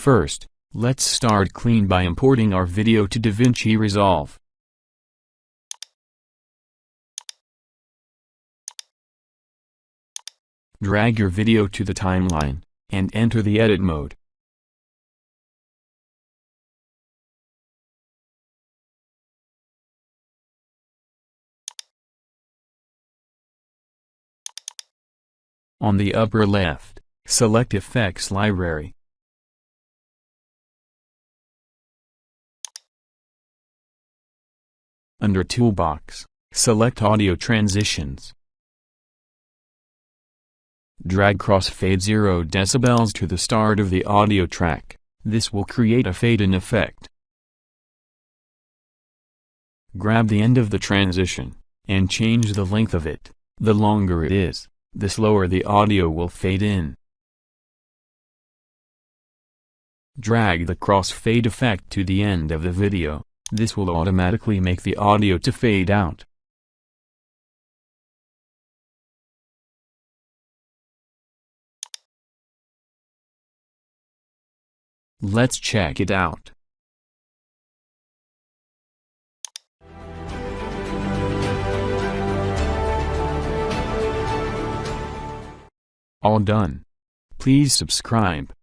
First, let's start clean by importing our video to DaVinci Resolve. Drag your video to the timeline, and enter the edit mode. On the upper left, select Effects Library. Under Toolbox, select Audio Transitions. Drag crossfade 0 dB to the start of the audio track. This will create a fade-in effect. Grab the end of the transition, and change the length of it. The longer it is, the slower the audio will fade in. Drag the crossfade effect to the end of the video. This will automatically make the audio to fade out. Let's check it out. All done. Please subscribe.